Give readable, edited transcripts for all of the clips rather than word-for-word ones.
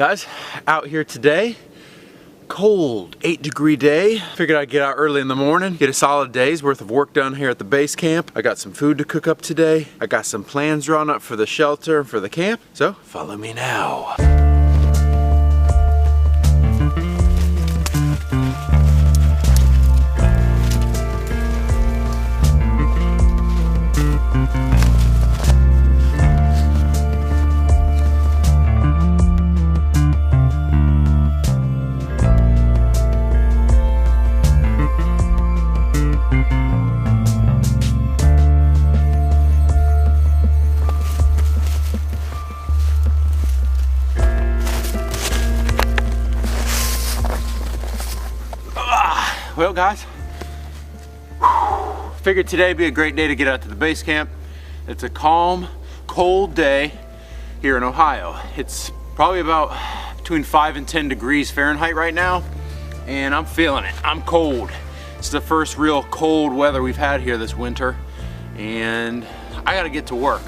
Guys, out here today, cold 8-degree day. Figured I'd get out early in the morning, get a solid day's worth of work done here at the base camp. I got some food to cook up today. I got some plans drawn up for the shelter and for the camp. So follow me now. Well guys, figured today would be a great day to get out to the base camp. It's a calm, cold day here in Ohio. It's probably about between 5 and 10 degrees Fahrenheit right now, and I'm feeling it. I'm cold. It's the first real cold weather we've had here this winter, and I gotta get to work.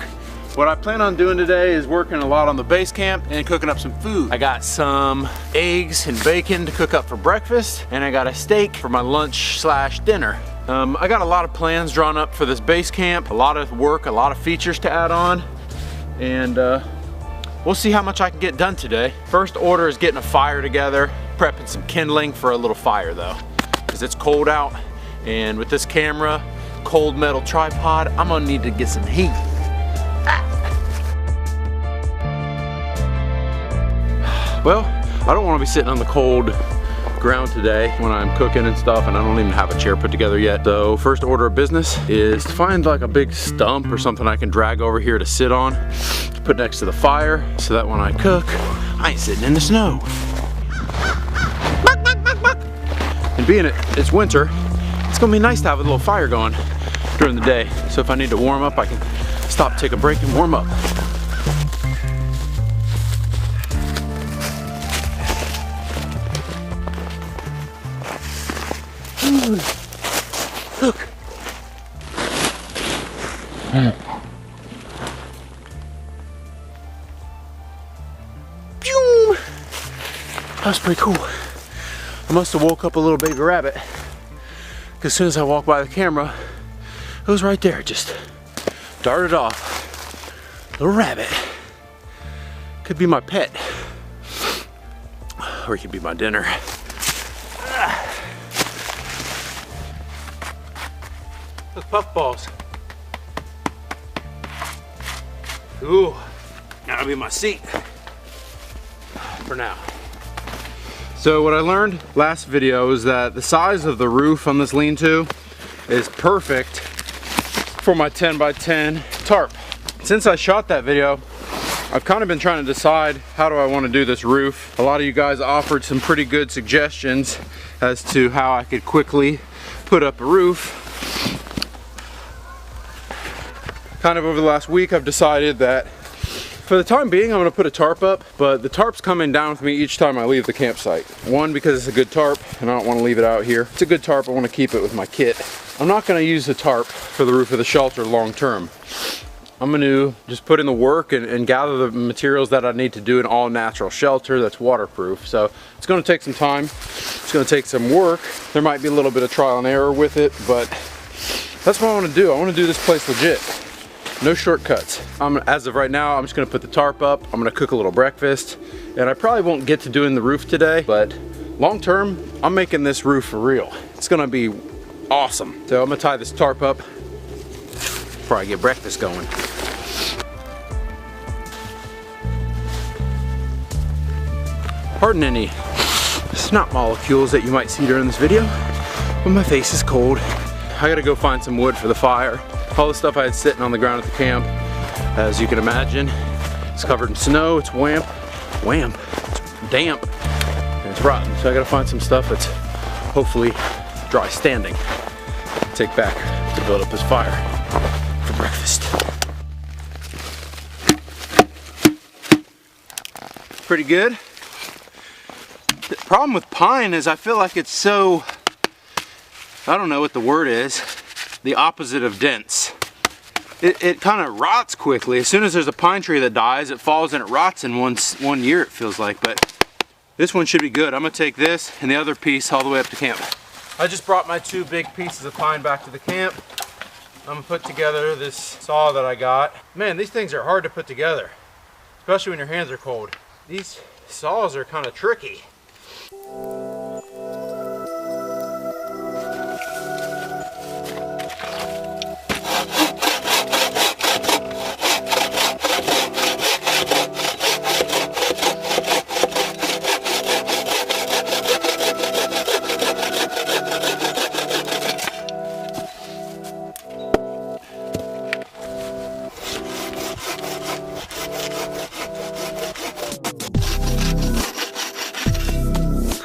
What I plan on doing today is working a lot on the base camp and cooking up some food. I got some eggs and bacon to cook up for breakfast, and I got a steak for my lunch slash dinner. I got a lot of plans drawn up for this base camp, a lot of work, a lot of features to add on, and we'll see how much I can get done today. First order is getting a fire together, prepping some kindling for a little fire though, because it's cold out, and with this camera, cold metal tripod, I'm gonna need to get some heat. Well, I don't want to be sitting on the cold ground today when I'm cooking and stuff, and I don't even have a chair put together yet. So first order of business is to find like a big stump or something I can drag over here to sit on, to put next to the fire, so that when I cook, I ain't sitting in the snow. And being it's winter, it's gonna be nice to have a little fire going during the day. So if I need to warm up, I can stop, take a break, and warm up. Look. Pew! That's pretty cool. I must have woke up a little baby rabbit, because as soon as I walked by the camera, it was right there, just darted off. Little rabbit. Could be my pet, or it could be my dinner. Look, puffballs. Ooh, that'll be my seat for now. So what I learned last video is that the size of the roof on this lean-to is perfect for my 10 by 10 tarp. Since I shot that video, I've kind of been trying to decide how do I want to do this roof. A lot of you guys offered some pretty good suggestions as to how I could quickly put up a roof. Kind of over the last week, I've decided that for the time being, I'm gonna put a tarp up, but the tarp's coming down with me each time I leave the campsite. One, because it's a good tarp and I don't wanna leave it out here. It's a good tarp, I wanna keep it with my kit. I'm not gonna use the tarp for the roof of the shelter long term. I'm gonna just put in the work and gather the materials that I need to do an all natural shelter that's waterproof. So it's gonna take some time, it's gonna take some work. There might be a little bit of trial and error with it, but that's what I wanna do. I wanna do this place legit. No shortcuts. As of right now, I'm just gonna put the tarp up. I'm gonna cook a little breakfast, and I probably won't get to doing the roof today, but long term, I'm making this roof for real. It's gonna be awesome. So I'm gonna tie this tarp up before I get breakfast going. Pardon any snot molecules that you might see during this video, but my face is cold. I gotta go find some wood for the fire. All the stuff I had sitting on the ground at the camp, as you can imagine, it's covered in snow, it's damp, and it's rotten. So I gotta find some stuff that's hopefully dry standing, take back to build up this fire for breakfast. Pretty good. The problem with pine is I feel like it's so, I don't know what the word is, the opposite of dense. it kind of rots quickly. As soon as there's a pine tree that dies, it falls and it rots in one year, it feels like. But this one should be good. I'm gonna take this and the other piece all the way up to camp. I just brought my 2 big pieces of pine back to the camp. I'm gonna put together this saw that I got. Man, these things are hard to put together, especially when your hands are cold. These saws are kind of tricky.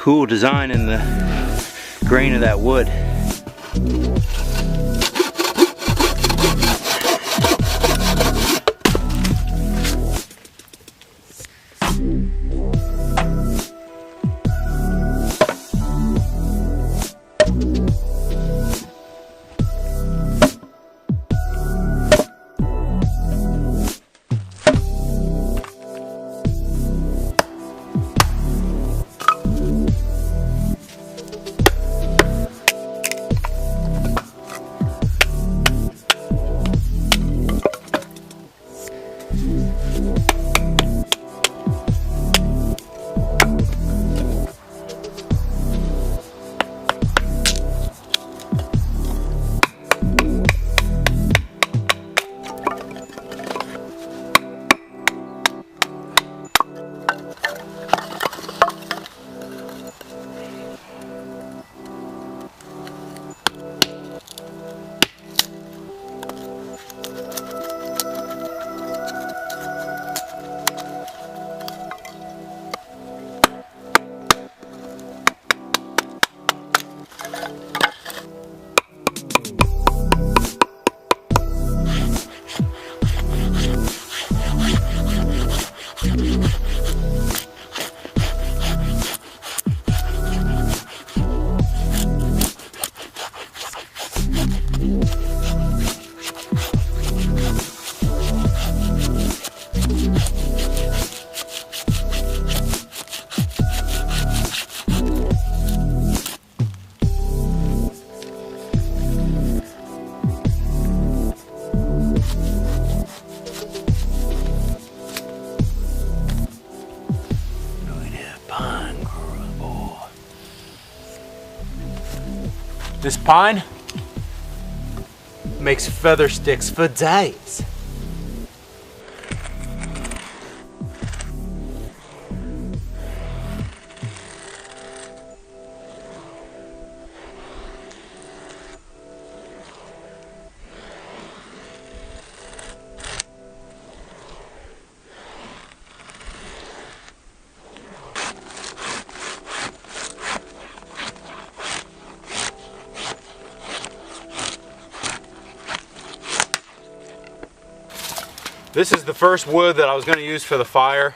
Cool design in the grain of that wood. This pine makes feather sticks for days. This is the first wood that I was going to use for the fire.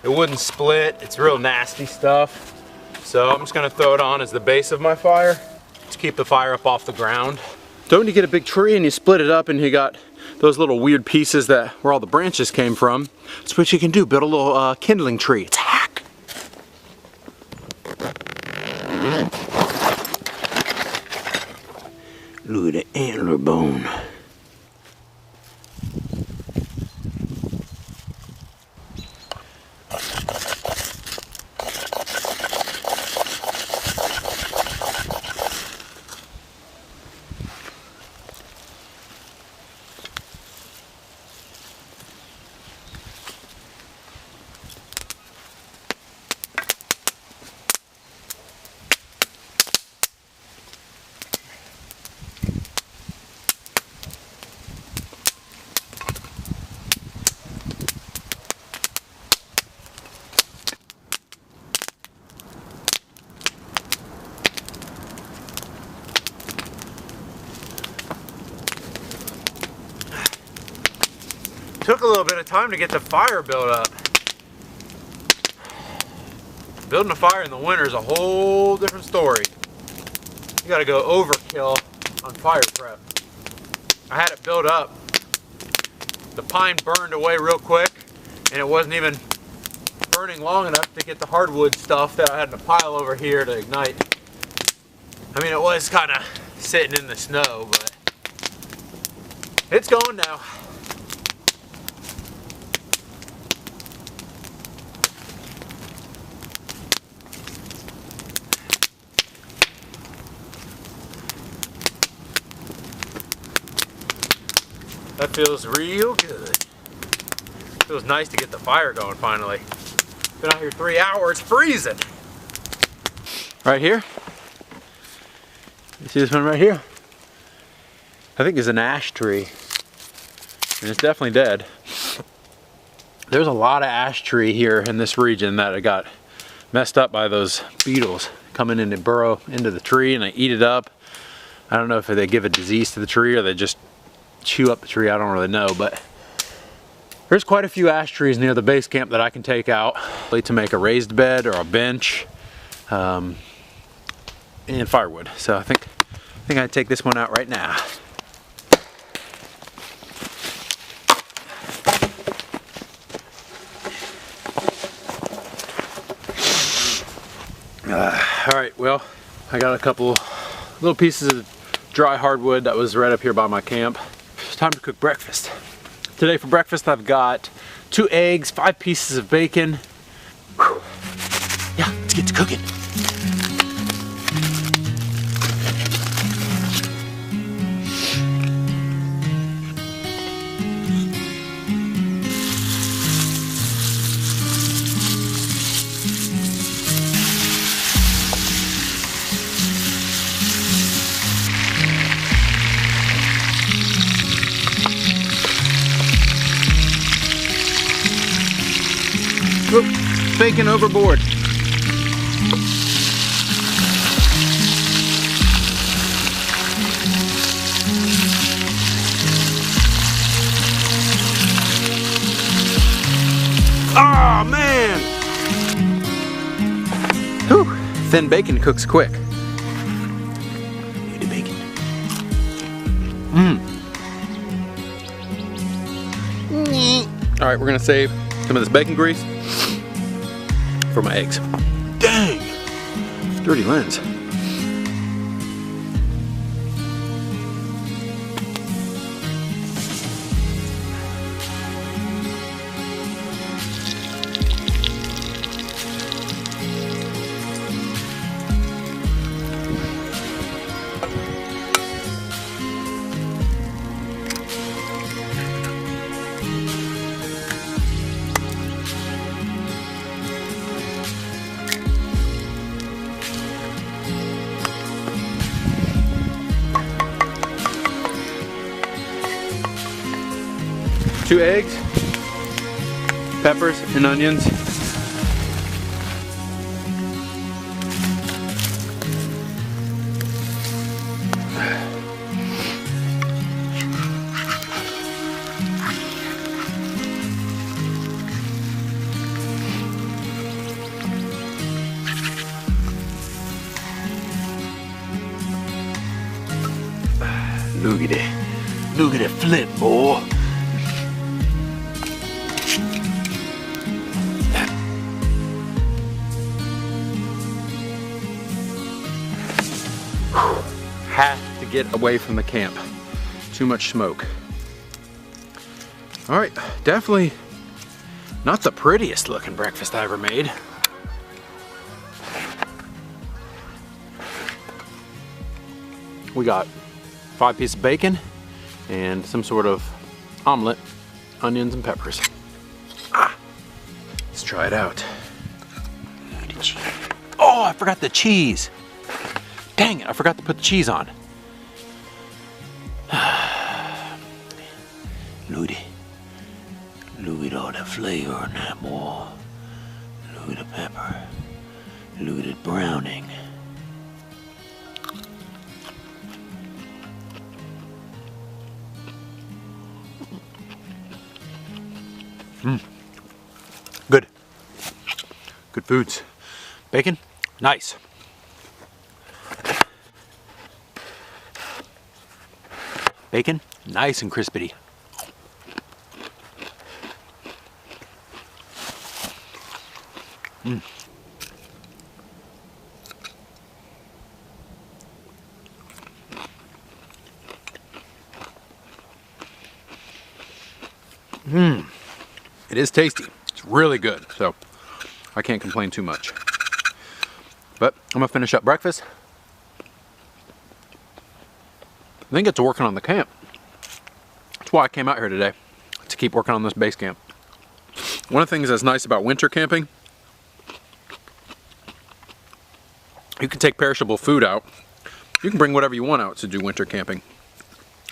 It wouldn't split. It's real nasty stuff. So I'm just going to throw it on as the base of my fire to keep the fire up off the ground. So when you get a big tree and you split it up and you got those little weird pieces that where all the branches came from, that's what you can do. Build a little kindling tree. It's a hack. Look at the antler bone. Took a little bit of time to get the fire built up. Building a fire in the winter is a whole different story. You gotta go overkill on fire prep. I had it built up the pine burned away real quick, and it wasn't even burning long enough to get the hardwood stuff that I had in a pile over here to ignite. I mean, it was kind of sitting in the snow, but it's going now. That feels real good. Feels nice to get the fire going finally. Been out here 3 hours freezing. Right here. You see this one right here? I think it's an ash tree. And it's definitely dead. There's a lot of ash tree here in this region that got messed up by those beetles coming in and burrow into the tree and they eat it up. I don't know if they give a disease to the tree or they just chew up the tree. I don't really know, but there's quite a few ash trees near the base camp that I can take out to make a raised bed or a bench and firewood. So I think I'd take this one out right now. All right, well, I got a couple little pieces of dry hardwood that was right up here by my camp. It's time to cook breakfast. Today for breakfast I've got 2 eggs, 5 pieces of bacon. Whew. Yeah, let's get to cooking. Oops, bacon overboard. Oh man! Whew. Thin bacon cooks quick. Need the bacon. All right, we're gonna save some of this bacon grease for my eggs. Dang! Dirty lens. Two eggs, peppers, and onions. Look at that flip, boy. Have to get away from the camp. Too much smoke. All right, definitely not the prettiest looking breakfast I ever made. We got 5 pieces of bacon and some sort of omelet, onions and peppers. Let's try it out. Oh, I forgot the cheese. Dang it, I forgot to put the cheese on. Look at all that flavor in that, boy. Look at the pepper. Look at it browning. Good. Good foods. Bacon, nice. Bacon, nice and crispy. It is tasty. It's really good, so I can't complain too much. But I'm gonna finish up breakfast. Then get to working on the camp. That's why I came out here today, to keep working on this base camp. One of the things that's nice about winter camping, you can take perishable food out. You can bring whatever you want out to do winter camping.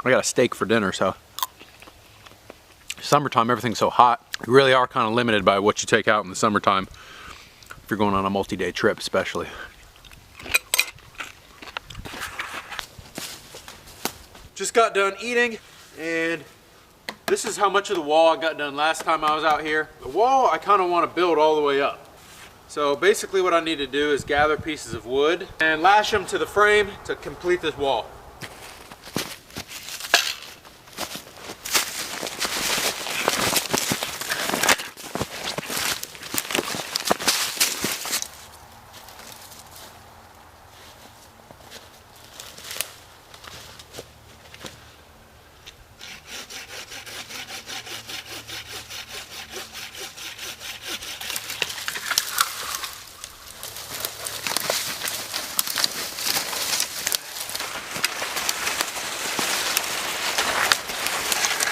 I got a steak for dinner, so. Summertime, everything's so hot. You really are kind of limited by what you take out in the summertime, if you're going on a multi-day trip especially. Just got done eating, and this is how much of the wall I got done last time I was out here. The wall I kind of want to build all the way up. So basically what I need to do is gather pieces of wood and lash them to the frame to complete this wall.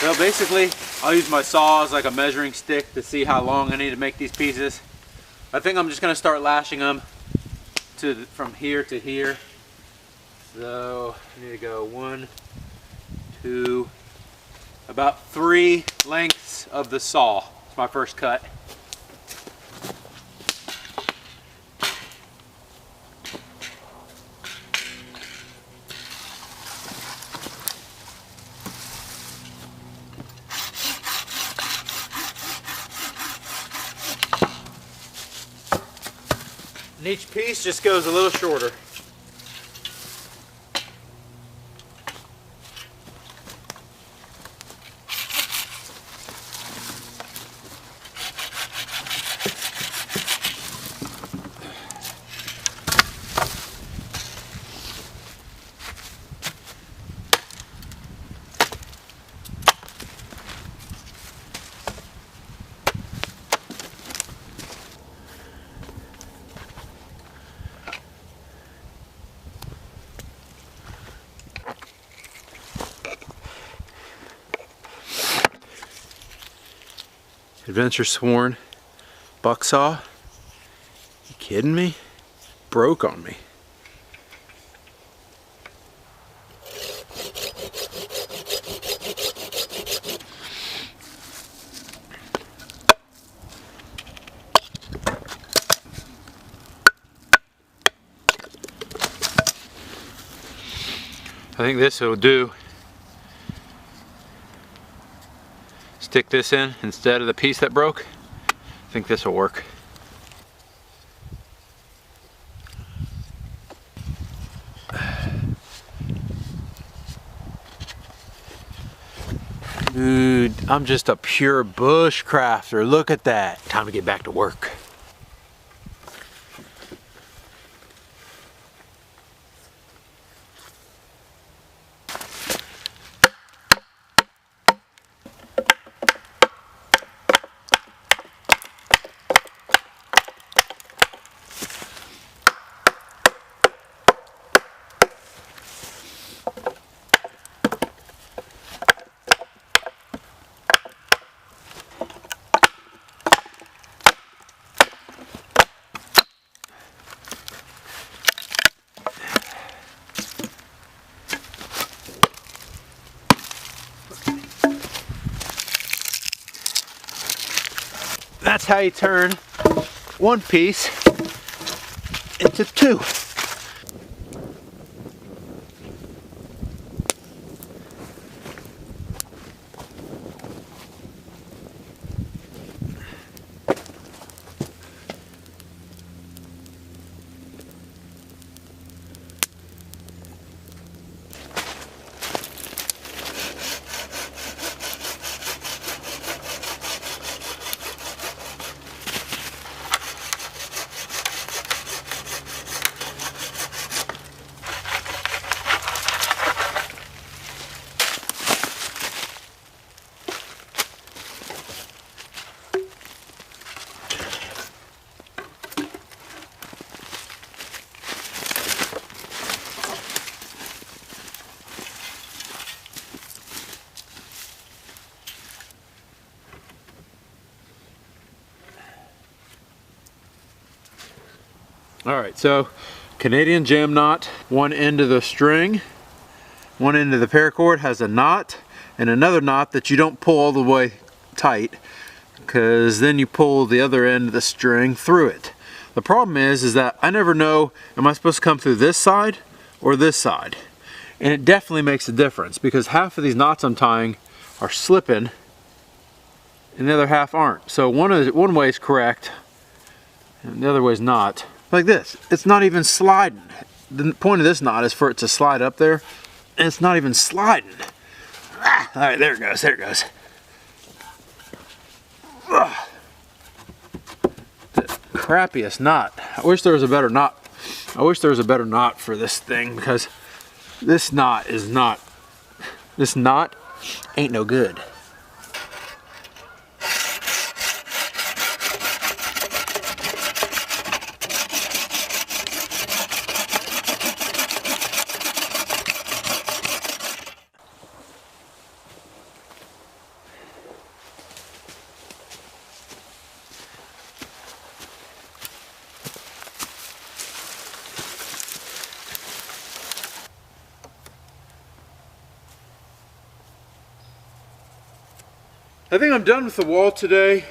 So basically, I'll use my saw as like a measuring stick to see how long I need to make these pieces. I think I'm just gonna start lashing them from here to here. So I need to go 1, 2, about 3 lengths of the saw. It's my first cut. And each piece just goes a little shorter. Adventure Sworn buck saw. You kidding me? Broke on me. I think this will do. Stick this in instead of the piece that broke. I think this will work. Dude, I'm just a pure bushcrafter. Look at that. Time to get back to work. That's how you turn one piece into 2. All right, so Canadian jam knot, one end of the string, one end of the paracord has a knot, and another knot that you don't pull all the way tight, because then you pull the other end of the string through it. The problem is that I never know, am I supposed to come through this side or this side? And it definitely makes a difference, because half of these knots I'm tying are slipping and the other half aren't. So one way is correct and the other way is not. Like this, it's not even sliding. The point of this knot is for it to slide up there, and it's not even sliding. Ah, all right, there it goes, there it goes. Ugh. The crappiest knot. I wish there was a better knot. I wish there was a better knot for this thing, because this knot is not, this knot ain't no good. I think I'm done with the wall today.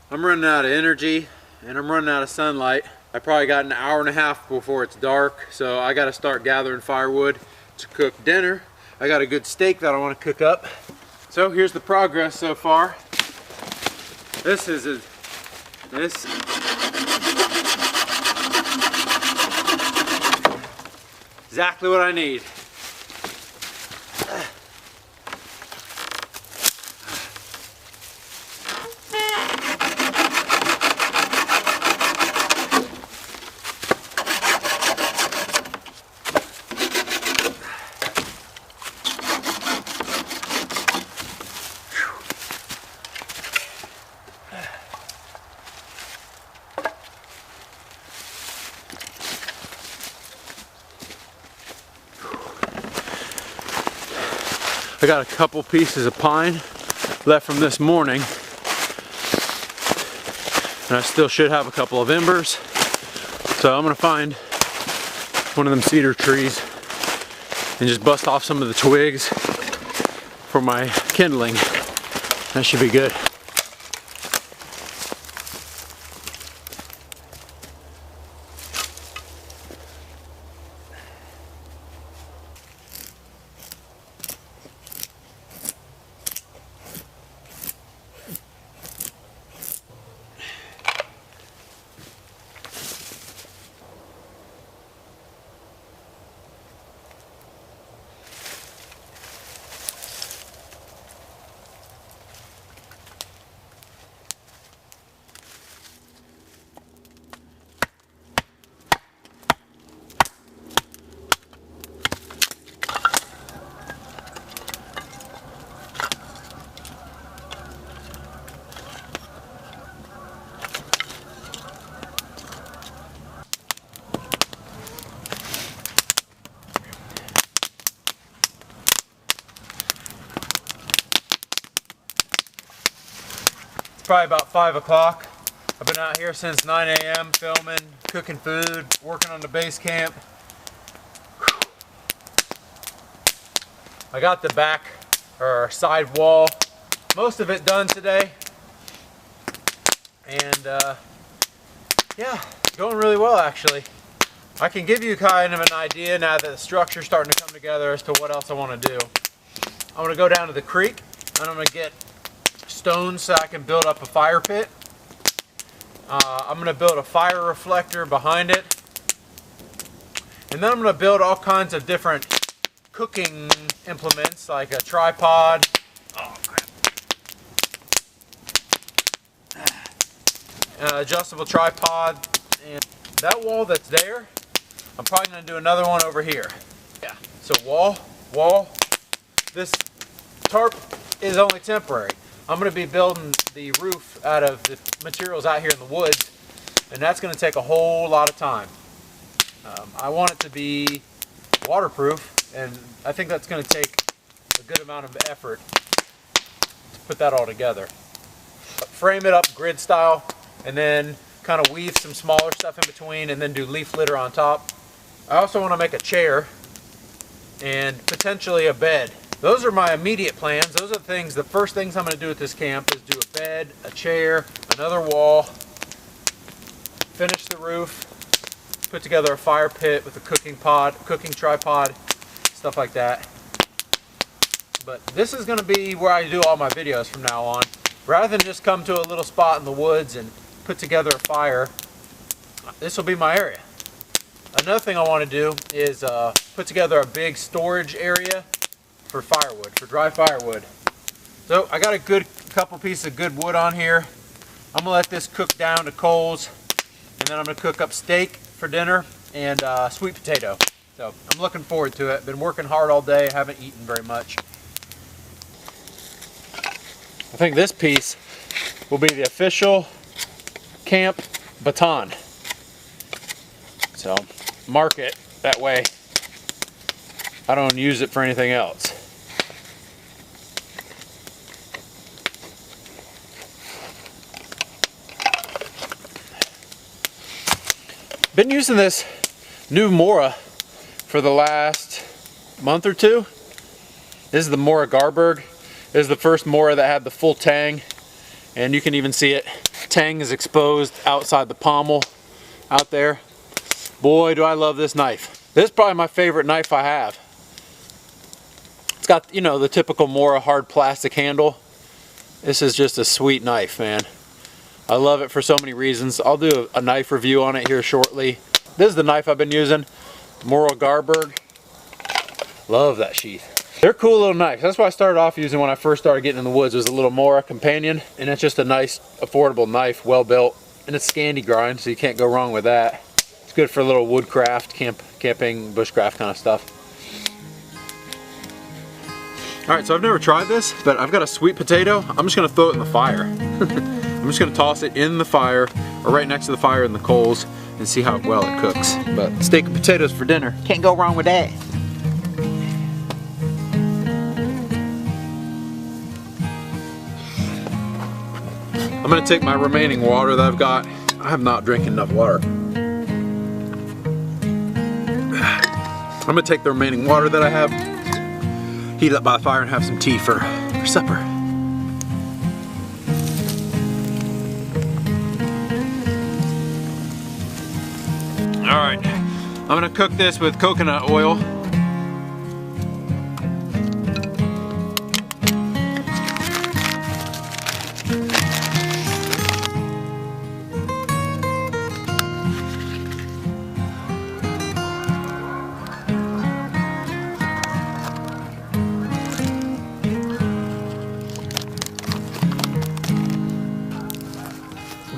I'm running out of energy and I'm running out of sunlight. I probably got an hour and a half before it's dark, so I got to start gathering firewood to cook dinner. I got a good steak that I want to cook up. So here's the progress so far. This exactly what I need. I got a couple pieces of pine left from this morning, and I still should have a couple of embers. So I'm gonna find one of them cedar trees and just bust off some of the twigs for my kindling. That should be good. It's probably about 5 o'clock. I've been out here since 9 a.m. filming, cooking food, working on the base camp. I got the back or side wall, most of it done today. And yeah, going really well actually. I can give you kind of an idea now that the structure's starting to come together as to what else I want to do. I'm going to go down to the creek and I'm going to get stones so I can build up a fire pit. I'm going to build a fire reflector behind it. And then I'm going to build all kinds of different cooking implements like a tripod. Oh, crap. Adjustable tripod. And that wall that's there, I'm probably going to do another one over here. Yeah. So wall. This tarp is only temporary. I'm going to be building the roof out of the materials out here in the woods, and that's going to take a whole lot of time. I want it to be waterproof, and I think that's going to take a good amount of effort to put that all together. Frame it up grid style, and then kind of weave some smaller stuff in between and then do leaf litter on top. I also want to make a chair and potentially a bed. Those are my immediate plans. Those are the things, the first things I'm going to do at this camp is do a bed, a chair, another wall, finish the roof, put together a fire pit with a cooking tripod, stuff like that. But this is going to be where I do all my videos from now on. Rather than just come to a little spot in the woods and put together a fire, this will be my area. Another thing I want to do is put together a big storage area for firewood, for dry firewood. So I got a couple pieces of good wood on here. I'm going to let this cook down to coals, and then I'm going to cook up steak for dinner and sweet potato. So I'm looking forward to it. Been working hard all day, haven't eaten very much. I think this piece will be the official camp baton. So mark it that way. I don't use it for anything else. Been using this new Mora for the last month or two. This is the Mora Garberg. This is the first Mora that had the full tang, and you can even see it. Tang is exposed outside the pommel out there. Boy, do I love this knife. This is probably my favorite knife I have. It's got, you know, the typical Mora hard plastic handle. This is just a sweet knife, man. I love it for so many reasons. I'll do a knife review on it here shortly. This is the knife I've been using, Mora Garberg. Love that sheath. They're cool little knives. That's what I started off using when I first started getting in the woods. It was a little Mora companion, and it's just a nice, affordable knife, well built, and it's Scandi grind, so you can't go wrong with that. It's good for a little woodcraft, camping, bushcraft kind of stuff. All right, so I've never tried this, but I've got a sweet potato. I'm just gonna throw it in the fire. I'm just gonna toss it in the fire, or right next to the fire in the coals, and see how well it cooks. But steak and potatoes for dinner, can't go wrong with that. I'm gonna take my remaining water that I've got. I have not drank enough water. I'm gonna take the remaining water that I have, heat it up by the fire, and have some tea for supper. All right, I'm gonna cook this with coconut oil.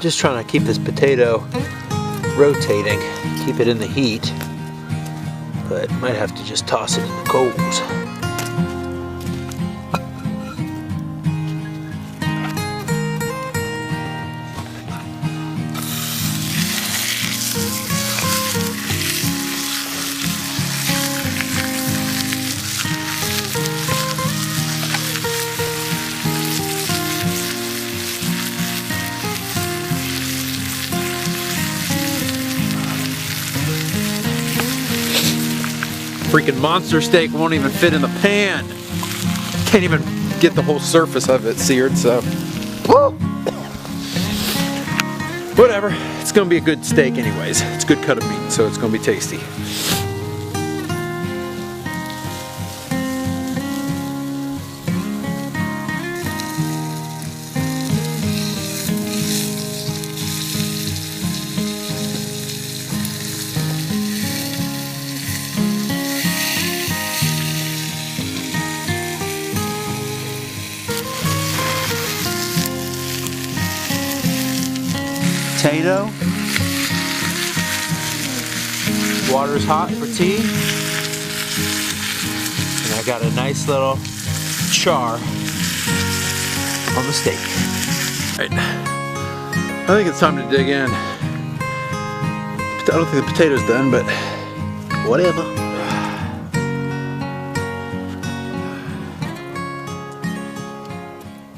Just trying to keep this potato rotating, keep it in the heat, but might have to just toss it in the coals. Freaking monster steak won't even fit in the pan. Can't even get the whole surface of it seared, so. Woo! Whatever, it's gonna be a good steak anyways. It's a good cut of meat, so it's gonna be tasty. Potato. Water's hot for tea. And I got a nice little char on the steak. All right. I think it's time to dig in. I don't think the potato's done, but whatever.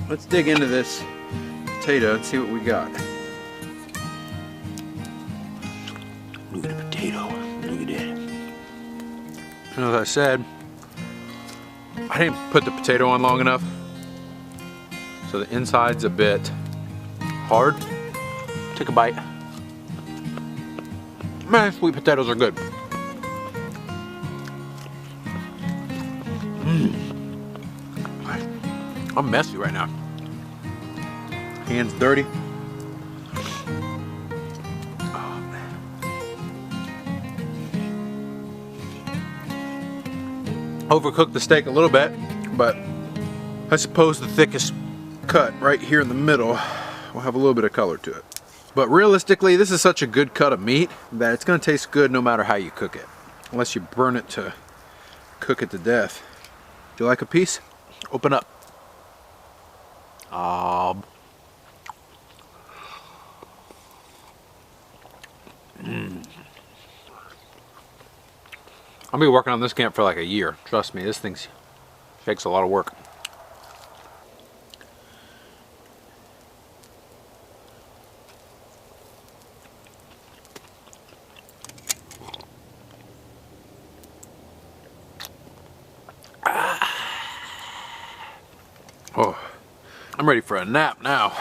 Let's dig into this potato and see what we got. And as I said, I didn't put the potato on long enough, so the inside's a bit hard. Take a bite. Man, sweet potatoes are good. I'm messy right now. Hands dirty. Oh, man. Overcooked the steak a little bit, but I suppose the thickest cut right here in the middle will have a little bit of color to it. But realistically, this is such a good cut of meat that it's going to taste good no matter how you cook it. Unless you burn it to cook it to death. Do you like a piece? Open up. I'm gonna be working on this camp for like a year. Trust me, this thing takes a lot of work. Oh, I'm ready for a nap now.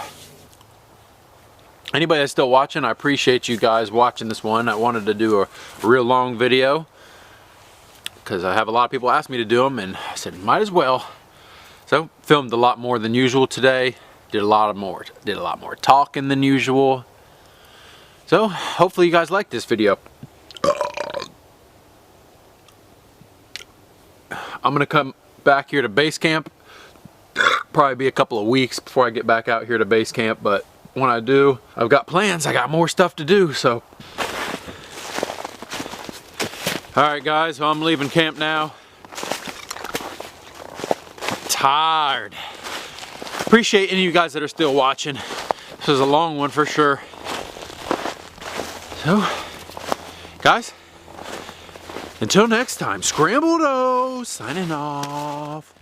Anybody that's still watching, I appreciate you guys watching this one. I wanted to do a real long video because I have a lot of people ask me to do them, and I said might as well. So filmed a lot more than usual today. Did a lot more talking than usual. So hopefully you guys like this video. I'm gonna come back here to base camp. Probably be a couple of weeks before I get back out here to base camp, but when I do, I've got plans. I got more stuff to do, so. Alright guys, so I'm leaving camp now. Tired. Appreciate any of you guys that are still watching. This is a long one for sure. So, guys, until next time, Scrambled O signing off.